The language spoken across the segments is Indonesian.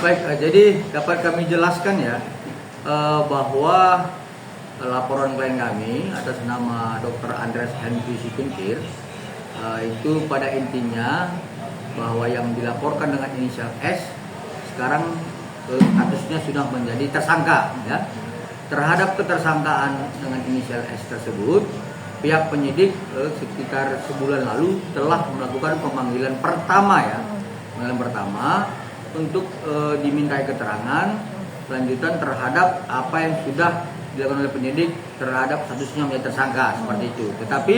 Baik, jadi dapat kami jelaskan ya bahwa laporan klien kami atas nama Dr. Andreas Henry Situmkir itu pada intinya bahwa yang dilaporkan dengan inisial S sekarang kasusnya sudah menjadi tersangka ya. Terhadap ketersangkaan dengan inisial S tersebut, pihak penyidik sekitar sebulan lalu telah melakukan pemanggilan pertama ya. Pemanggilan pertama untuk dimintai keterangan lanjutan terhadap apa yang sudah dilakukan oleh penyidik terhadap statusnya menjadi tersangka seperti itu. Tetapi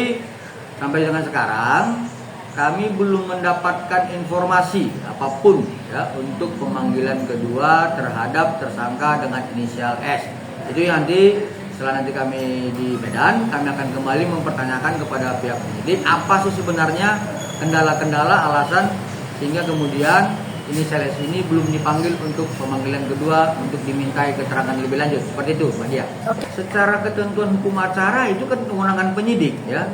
sampai dengan sekarang kami belum mendapatkan informasi apapun ya untuk pemanggilan kedua terhadap tersangka dengan inisial S. Itu nanti setelah nanti kami di Medan, kami akan kembali mempertanyakan kepada pihak penyidik apa sih sebenarnya kendala-kendala alasan sehingga kemudian inisial S ini belum dipanggil untuk pemanggilan kedua untuk dimintai keterangan lebih lanjut. Seperti itu, Mbak Dia. Secara ketentuan hukum acara itu kan kewenangan penyidik ya.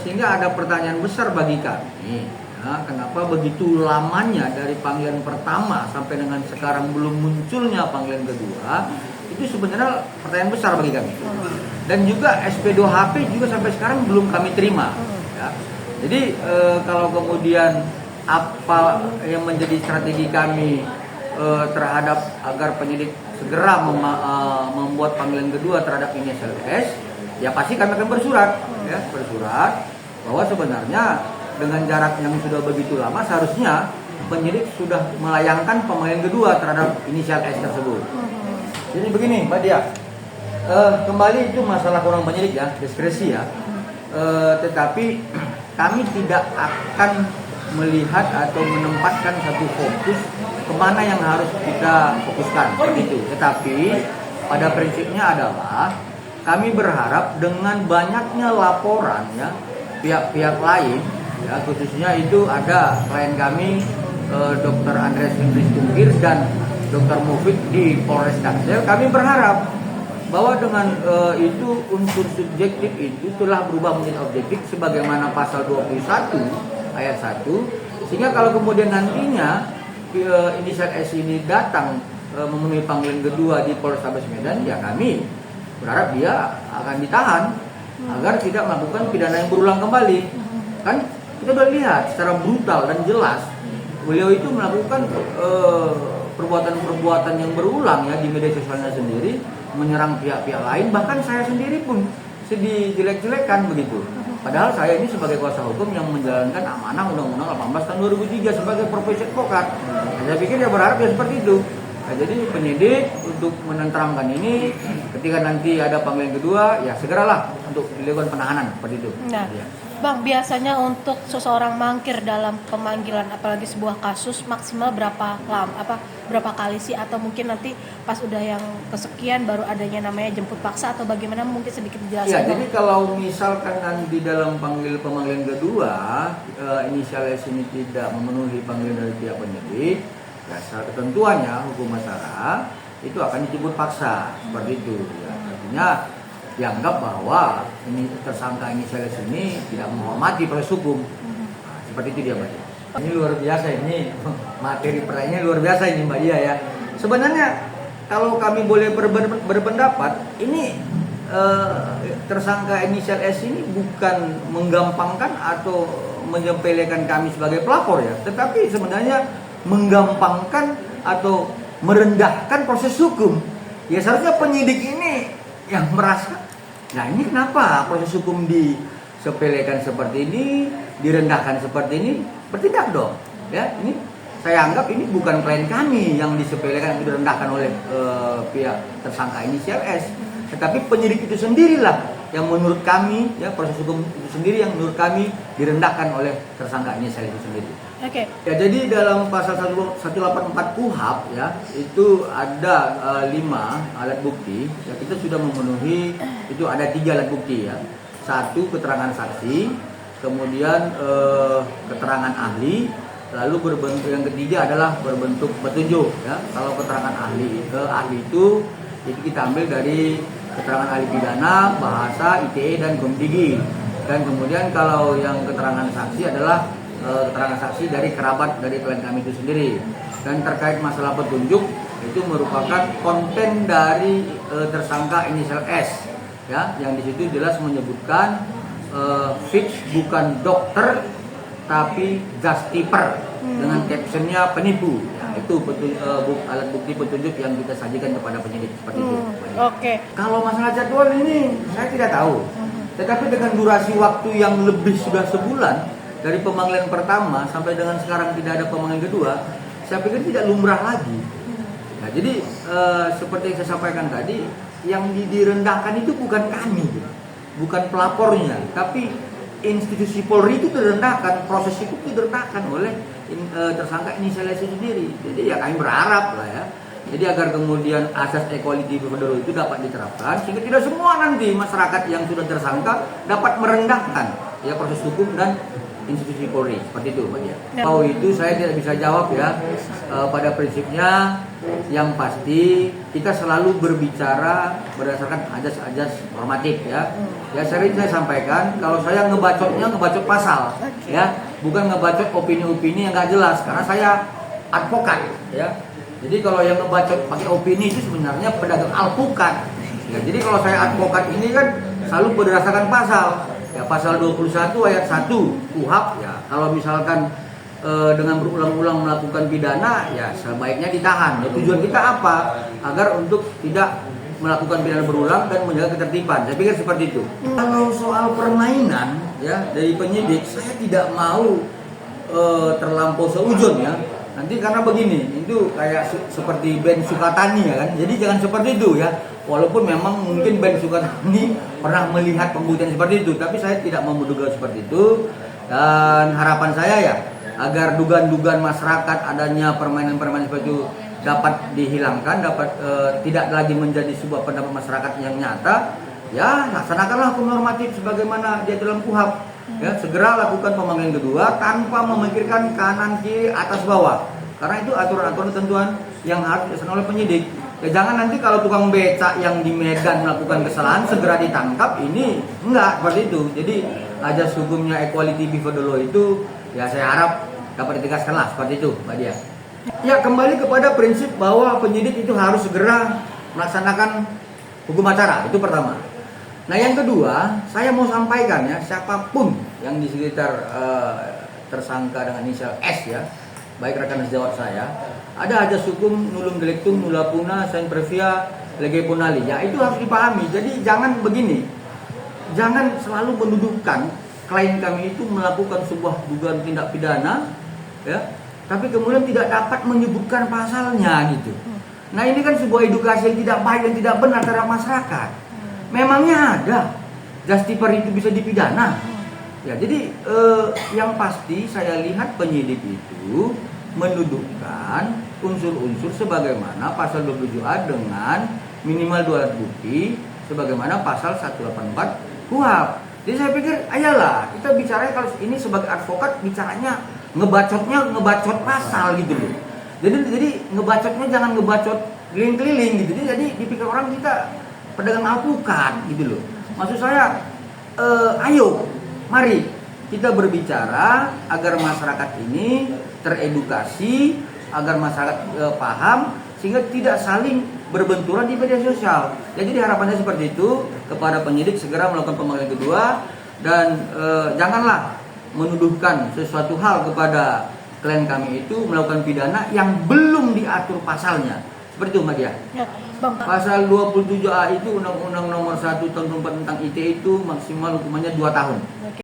Sehingga ada pertanyaan besar bagi kami ya, kenapa begitu lamanya dari panggilan pertama sampai dengan sekarang belum munculnya panggilan kedua. Itu sebenarnya pertanyaan besar bagi kami. Dan juga SP2HP juga sampai sekarang belum kami terima ya. Jadi kalau kemudian apa yang menjadi strategi kami terhadap agar penyidik segera membuat panggilan kedua terhadap inisial S, ya pasti kami akan bersurat bahwa sebenarnya dengan jarak yang sudah begitu lama seharusnya penyidik sudah melayangkan pemanggilan kedua terhadap inisial S tersebut. Jadi begini Mbak Dia, kembali itu masalah kurang penyidik ya, diskresi ya. Tetapi kami tidak akan melihat atau menempatkan satu fokus kemana yang harus kita fokuskan begitu. Tetapi pada prinsipnya adalah kami berharap dengan banyaknya laporan ya pihak-pihak lain ya, khususnya itu ada klien kami Dr. Andreas Henry Situmkir dan Dr. Mufid di Polres Tangsel, kami berharap bahwa dengan itu unsur subjektif itu telah berubah menjadi objektif sebagaimana pasal 21 ayat 1, sehingga kalau kemudian nantinya inisial S ini datang memenuhi panggilan kedua di Polrestabes Medan, ya kami berharap dia akan ditahan agar tidak melakukan pidana yang berulang kembali. Kan kita sudah lihat secara brutal dan jelas beliau itu melakukan perbuatan-perbuatan yang berulang ya di media sosialnya sendiri, menyerang pihak-pihak lain, bahkan saya sendiri pun dijelek-jelekan begitu. Padahal saya ini sebagai kuasa hukum yang menjalankan amanah Undang-Undang 18 tahun 2003 sebagai profesi advokat. Saya pikir dia berharap ya seperti itu. Nah, jadi penyidik untuk menenteramkan ini, ketika nanti ada panggilan kedua, ya segeralah untuk dilakukan penahanan seperti itu. Nah, ya. Bang, biasanya untuk seseorang mangkir dalam pemanggilan apalagi sebuah kasus maksimal berapa kali sih, atau mungkin nanti pas udah yang kesekian baru adanya namanya jemput paksa atau bagaimana, mungkin sedikit dijelaskan. Ya, jadi kalau misalkan nanti dalam pemanggilan kedua inisial S ini tidak memenuhi panggilan dari pihak penyidik, ya secara ketentuannya hukum acara itu akan dijemput paksa seperti itu. Ya, artinya dianggap bahwa ini tersangka inisial S ini tidak menghormati proses hukum. Nah, seperti itu dia Mbak Dia. Ini luar biasa, ini materi pertanyaannya luar biasa ini Mbak Dia ya. Sebenarnya kalau kami boleh berpendapat, ini tersangka inisial S ini bukan menggampangkan atau menyepelekan kami sebagai pelapor ya, tetapi sebenarnya menggampangkan atau merendahkan proses hukum. Ya seharusnya penyidik ini yang merasa, nah ini kenapa proses hukum disepelekan seperti ini, direndahkan seperti ini, bertindak dong. Ya, ini saya anggap ini bukan klien kami yang disepelekan atau direndahkan oleh pihak tersangka inisial S, tetapi penyidik itu sendirilah yang menurut kami, ya proses hukum itu sendiri yang menurut kami direndahkan oleh tersangka inisial itu sendiri. Oke. Ya, jadi dalam pasal 184 KUHP ya itu ada 5 alat bukti. Ya, kita sudah memenuhi itu ada 3 alat bukti ya. 1 keterangan saksi, kemudian keterangan ahli, lalu berbentuk yang ketiga adalah berbentuk petunjuk ya. Kalau keterangan ahli itu kita ambil dari keterangan ahli pidana, bahasa, ITE dan Komdigi. Dan kemudian kalau yang keterangan saksi adalah keterangan saksi dari kerabat dari klien kami itu sendiri. Dan terkait masalah petunjuk, itu merupakan konten dari tersangka inisial S, ya, yang di situ jelas menyebutkan Fix bukan dokter tapi justiper dengan captionnya penipu. Ya, itu alat bukti petunjuk yang kita sajikan kepada penyidik seperti itu. Oke. Kalau masalah jadwal ini saya tidak tahu. Tetapi dengan durasi waktu yang lebih sudah sebulan dari pemanggilan pertama sampai dengan sekarang tidak ada pemanggilan kedua, saya pikir tidak lumrah lagi. Nah, jadi seperti yang saya sampaikan tadi, yang direndahkan itu bukan kami, bukan pelapornya, tapi institusi Polri itu direndahkan, proses itu direndahkan oleh tersangka inisial S sendiri. Jadi ya kami berharap lah ya. Jadi agar kemudian asas equality before itu dapat diterapkan sehingga tidak semua nanti masyarakat yang sudah tersangka dapat merendahkan ya proses hukum dan institusi Polri seperti itu Pak ya. Kalau itu saya tidak bisa jawab ya. Pada prinsipnya yang pasti kita selalu berbicara berdasarkan ajas-ajas normatif ya. Ya sering saya sampaikan kalau saya ngebacot pasal ya, bukan ngebacot opini-opini yang nggak jelas karena saya advokat ya. Jadi kalau yang ngebacot pakai opini itu sebenarnya pedagang alpukat. Ya, jadi kalau saya advokat ini kan selalu berdasarkan pasal. Ya pasal 21 ayat 1 KUHP ya. Kalau misalkan dengan berulang-ulang melakukan pidana ya sebaiknya ditahan. Ya, tujuan kita apa? Agar untuk tidak melakukan pidana berulang dan menjaga ketertiban. Saya pikir seperti itu. Kalau soal permainan ya dari penyidik saya tidak mau terlampau seujun ya. Nanti karena begini, itu kayak seperti band Sukatani ya kan. Jadi jangan seperti itu ya. Walaupun memang mungkin band Sukatani pernah melihat pembuktian seperti itu, tapi saya tidak mau menduga seperti itu. Dan harapan saya ya agar dugaan-dugaan masyarakat adanya permainan-permainan seperti itu dapat dihilangkan, dapat tidak lagi menjadi sebuah pendapat masyarakat yang nyata. Ya, laksanakanlah hukum normatif sebagaimana dia dalam KUHP. Ya, segera lakukan pemanggilan kedua tanpa memikirkan kanan kiri atas bawah. Karena itu aturan-aturan ketentuan yang harus dilaksanakan oleh penyidik. Ya, jangan nanti kalau tukang becak yang di Medan melakukan kesalahan segera ditangkap, ini enggak seperti itu. Jadi ajas hukumnya equality before the law itu ya saya harap dapat ditegaskanlah seperti itu, Mbak Dia. Ya, kembali kepada prinsip bahwa penyidik itu harus segera melaksanakan hukum acara, itu pertama. Nah yang kedua, saya mau sampaikan ya, siapapun yang di sekitar tersangka dengan inisial S ya, baik rekan sejawat saya, ada ajas hukum nullum delictum nulla puna sine previa lege punali. Ya itu harus dipahami. Jadi jangan begini, jangan selalu mendudukan klien kami itu melakukan sebuah dugaan tindak pidana, ya, tapi kemudian tidak dapat menyebutkan pasalnya gitu. Nah ini kan sebuah edukasi yang tidak baik dan tidak benar terhadap masyarakat. Memangnya ada justiper itu bisa dipidana? Ya, jadi yang pasti saya lihat penyidik itu mendudukkan unsur-unsur sebagaimana pasal 27A dengan minimal 2 alat bukti sebagaimana pasal 184 KUHP. Jadi saya pikir ayolah kita bicara kalau ini sebagai advokat bicaranya ngebacot pasal gitu loh. Jadi ngebacotnya jangan ngebacot keliling-keliling gitu. Jadi dipikir orang kita pedagang alpukat gitu loh. Maksud saya ayo mari kita berbicara agar masyarakat ini teredukasi, agar masyarakat paham sehingga tidak saling berbenturan di media sosial. Ya, jadi harapannya seperti itu kepada penyidik segera melakukan pemanggilan kedua dan janganlah menuduhkan sesuatu hal kepada klien kami itu melakukan pidana yang belum diatur pasalnya. Seperti itu Mbak Dia. Ya, Bang. Pasal 27A itu Undang-Undang Nomor 1 Tahun 2004 tentang ITE itu maksimal hukumannya 2 tahun.